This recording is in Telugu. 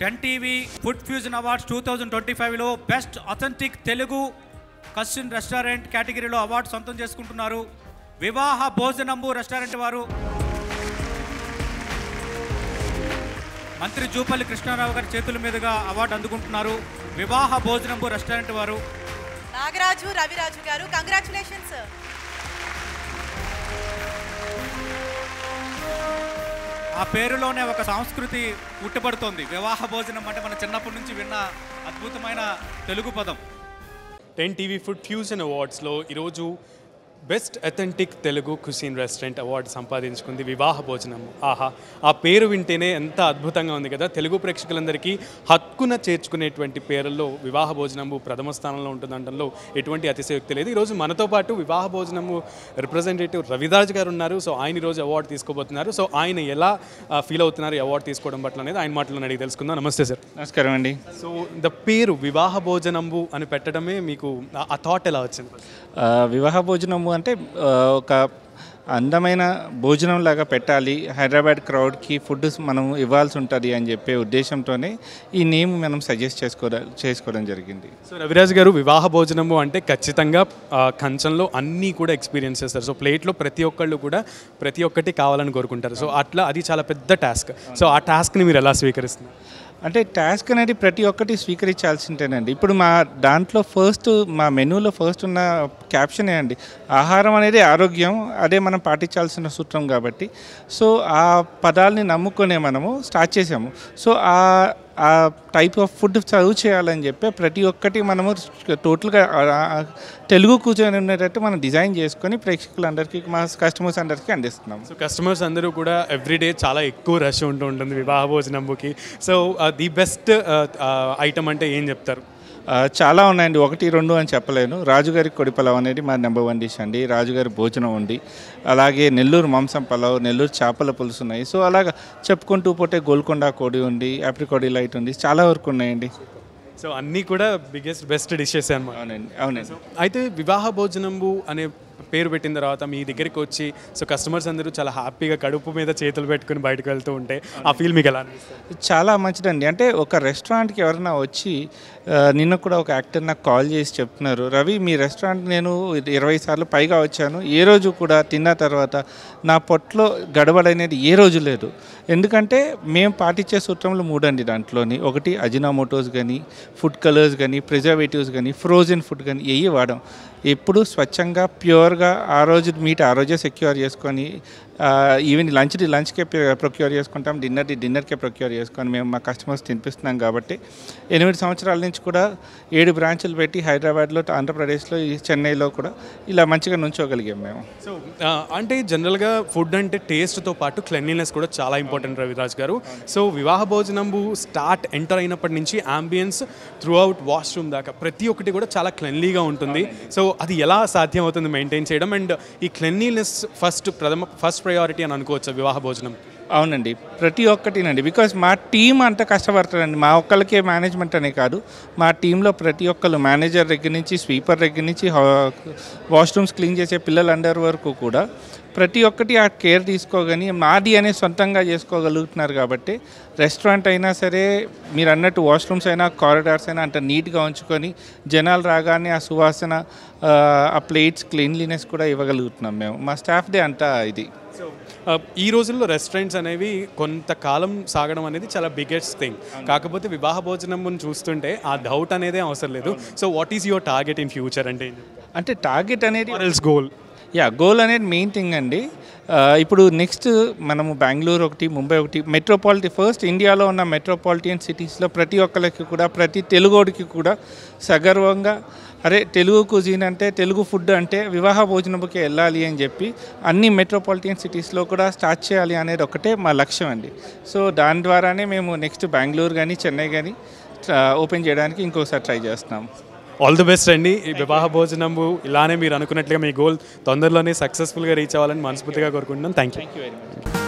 10 టీవీ ఫుడ్ ఫ్యూజన్ అవార్డ్స్ 2025లో best authentic Telugu cuisine restaurant కేటగిరీలో అవార్డు సొంతం చేసుకుంటున్నారు. వివాహ భోజనంబు రెస్టారెంట్ వారు మంత్రి జూపల్లి కృష్ణారావు గారి చేతుల మీదుగా అవార్డు అందుకుంటున్నారు. వివాహ భోజనంబు రెస్టారెంట్ వారు నాగరాజు రవిరాజు గారు, కంగ్రాచులేషన్స్. ఆ పేరులోనే ఒక సంస్కృతి ఉట్టబడుతోంది. వివాహ భోజనం అంటే మన చిన్నప్పటి నుంచి విన్న అద్భుతమైన తెలుగు పదం. 10 టీవీ ఫుడ్ ఫ్యూజన్ అవార్డ్స్లో ఈరోజు best authentic Telugu cuisine restaurant award సంపాదించుకుంది వివాహ భోజనం. ఆహా, ఆ పేరు వింటేనే ఎంత అద్భుతంగా ఉంది కదా. తెలుగు ప్రేక్షకులందరికీ హక్కున చేర్చుకునేటువంటి పేర్లలో వివాహ భోజనము ప్రథమ స్థానంలో ఉంటుందంటంలో ఎటువంటి అతిశయోక్తి లేదు. ఈరోజు మనతో పాటు వివాహ భోజనము రిప్రజెంటేటివ్ రవిరాజ్ గారు ఉన్నారు. సో ఆయన ఈరోజు అవార్డు తీసుకోబోతున్నారు. సో ఆయన ఎలా ఫీల్ అవుతున్నారు ఈ అవార్డు తీసుకోవడం పట్ల అనేది ఆయన మాటలను అడిగి తెలుసుకుందాం. నమస్తే సార్. నమస్కారం అండి. సో ద పేరు వివాహ భోజనంబు అని పెట్టడమే మీకు ఆ థాట్ ఎలా వచ్చింది? వివాహ భోజనము అంటే ఒక అందమైన భోజనం లాగా పెట్టాలి, హైదరాబాద్ క్రౌడ్కి ఫుడ్ మనం ఇవ్వాల్సి ఉంటుంది అని చెప్పే ఉద్దేశంతోనే ఈ నేమ్ మనం సజెస్ట్ చేసుకోవడం జరిగింది. సో రవిరాజ్ గారు, వివాహ భోజనము అంటే ఖచ్చితంగా కంచంలో అన్నీ కూడా ఎక్స్పీరియన్స్ చేస్తారు. సో ప్లేట్లో ప్రతి ఒక్కళ్ళు కూడా ప్రతి ఒక్కటి కావాలని కోరుకుంటారు. సో అట్లా అది చాలా పెద్ద టాస్క్. సో ఆ టాస్క్ని మీరు ఎలా స్వీకరిస్తున్నారు? అంటే టాస్క్ అనేది ప్రతి ఒక్కటి స్వీకరించాల్సిందేనండి. ఇప్పుడు మా దాంట్లో మా మెనూలో ఫస్ట్ ఉన్న క్యాప్షనే అండి, ఆహారం అనేది ఆరోగ్యం, అదే మనం పాటించాల్సిన సూత్రం కాబట్టి. సో ఆ పదాలని నమ్ముకునే మనము స్టార్ట్ చేసాము. సో ఆ టైప్ ఆఫ్ ఫుడ్ సర్వ్ చేయాలని చెప్పి ప్రతి ఒక్కటి మనము టోటల్గా తెలుగు కూర్చొని ఉండేటట్టు మనం డిజైన్ చేసుకొని ప్రేక్షకులందరికీ, మా కస్టమర్స్ అందరికీ అందిస్తున్నాం. సో కస్టమర్స్ అందరూ కూడా ఎవ్రీడే చాలా ఎక్కువ రష్ ఉంటుంది వివాహ భోజనంకి. సో ది బెస్ట్ ఐటమ్ అంటే ఏం చెప్తారు? చాలా ఉన్నాయండి, 1, 2 అని చెప్పలేను. రాజుగారి కొడి పలావ్ అనేది మా నెంబర్ 1 డిష్ అండి. రాజుగారి భోజనం ఉంది, అలాగే నెల్లూరు మాంసం పలావ్, నెల్లూరు చేపల పులుసు ఉన్నాయి. సో అలాగా చెప్పుకుంటూ పోతే గోల్కొండ కోడి ఉంది, ఆప్రికోడి లైట్ ఉంది, చాలా వరకు ఉన్నాయండి. సో అన్నీ కూడా బెస్ట్ డిషెస్ అన్నమాట. అవునండి. అయితే వివాహ భోజనంబు అనే పేరు పెట్టిన తర్వాత మీ దగ్గరికి వచ్చి సో కస్టమర్స్ అందరూ చాలా హ్యాపీగా కడుపు మీద చేతులు పెట్టుకుని బయటకు వెళ్తూ ఉంటే ఆ ఫీల్ మీకు ఎలా అనిపిస్తుంది? చాలా మంచిదండి. అంటే ఒక రెస్టారెంట్కి ఎవరైనా వచ్చి, నిన్న కూడా ఒక యాక్టర్ నాకు కాల్ చేసి చెప్తున్నారు, రవి మీ రెస్టారెంట్ నేను 20 సార్లు పైగా వచ్చాను, ఏ రోజు కూడా తిన్న తర్వాత నా పొట్టలో గడబడనేది ఏ రోజు లేదు. ఎందుకంటే మేము పాటించే సూత్రంలో 3 అండి. దాంట్లోని 1 అజినామోటోస్ కానీ, ఫుడ్ కలర్స్ కానీ, ప్రిజర్వేటివ్స్ కానీ, ఫ్రోజన్ ఫుడ్ కానీ ఏవి వాడాం. ఎప్పుడు స్వచ్ఛంగా ప్యూర్గా ఆ రోజు మీట్ ఆ రోజే సెక్యూర్ చేసుకొని, ఈవెన్ లంచ్కే ప్రొక్యూర్ చేసుకుంటాం, డిన్నర్కే ప్రొక్యూర్ చేసుకొని మేము మా కస్టమర్స్ తినిపిస్తున్నాం. కాబట్టి 8 సంవత్సరాల నుంచి కూడా 7 బ్రాంచులు పెట్టి హైదరాబాద్లో, ఆంధ్రప్రదేశ్లో, చెన్నైలో కూడా ఇలా మంచిగా నుంచోగలిగాం మేము. సో అంటే జనరల్గా ఫుడ్ అంటే టేస్ట్తో పాటు క్లెన్లీనెస్ కూడా చాలా ఇంపార్టెంట్ రవిరాజ్ గారు. సో వివాహ భోజనంబు ఎంటర్ అయినప్పటి నుంచి అంబియన్స్ త్రూ అవుట్ వాష్రూమ్ దాకా ప్రతి ఒక్కటి కూడా చాలా క్లెన్లీగా ఉంటుంది. సో అది ఎలా సాధ్యం అవుతుంది మెయింటైన్ చేయడం? అండ్ ఈ క్లెన్లీనెస్ ఫస్ట్ ప్రయారిటీ అని అనుకోవచ్చు వివాహ భోజనం? అవునండి, ప్రతి ఒక్కటినండి. బికాజ్ మా టీం అంతా కష్టపడతారండి. మా ఒక్కరికే మేనేజ్మెంట్ అనే కాదు, మా టీంలో ప్రతి ఒక్కరు, మేనేజర్ దగ్గర నుంచి, స్వీపర్ దగ్గర నుంచి, వాష్రూమ్స్ క్లీన్ చేసే పిల్లలందరి వరకు కూడా ప్రతి ఒక్కటి ఆ కేర్ తీసుకోగాని మాది అనే సొంతంగా చేసుకోగలుగుతున్నారు. కాబట్టి రెస్టారెంట్ అయినా సరే, మీరు అన్నట్టు వాష్రూమ్స్ అయినా, కారిడార్స్ అయినా అంత నీట్గా ఉంచుకొని జనాలు రాగానే ఆ సువాసన, ఆ ప్లేట్స్ క్లీన్లీనెస్ కూడా ఇవ్వగలుగుతున్నాం మేము. మా స్టాఫ్దే అంతా ఇది. సో ఈ రోజుల్లో రెస్టారెంట్స్ అనేవి కొంతకాలం సాగడం అనేది చాలా బిగ్గెస్ట్ థింగ్. కాకపోతే వివాహ భోజనం చూస్తుంటే ఆ డౌట్ అనేది అవసరం లేదు. So what is your target in future? అంటే టార్గెట్ అనేది గోల్ గోల్ అనేది మెయిన్ థింగ్ అండి. ఇప్పుడు నెక్స్ట్ మనము బెంగళూరు 1, ముంబై 1, ఫస్ట్ ఇండియాలో ఉన్న మెట్రోపాలిటన్ సిటీస్లో ప్రతి ఒక్కరికి కూడా, ప్రతి తెలుగోడికి కూడా సగర్వంగా, అరే తెలుగు కుజిన్ అంటే, తెలుగు ఫుడ్ అంటే వివాహ భోజనంకి వెళ్ళాలి అని చెప్పి అన్ని మెట్రోపాలిటన్ సిటీస్లో కూడా స్టార్ట్ చేయాలి అనేది ఒకటే మా లక్ష్యం అండి. సో దాని ద్వారానే మేము నెక్స్ట్ బెంగళూరు కానీ, చెన్నై కానీ ఓపెన్ చేయడానికి ఇంకోసారి ట్రై చేస్తున్నాం. ఆల్ ది బెస్ట్ అండి. ఈ వివాహ భోజనము ఇలానే మీరు అనుకున్నట్లుగా మీ గోల్ తొందరలోనే సక్సెస్ఫుల్గా రీచ్ అవ్వాలని మనస్ఫూర్తిగా కోరుకుంటున్నాను. Thank you.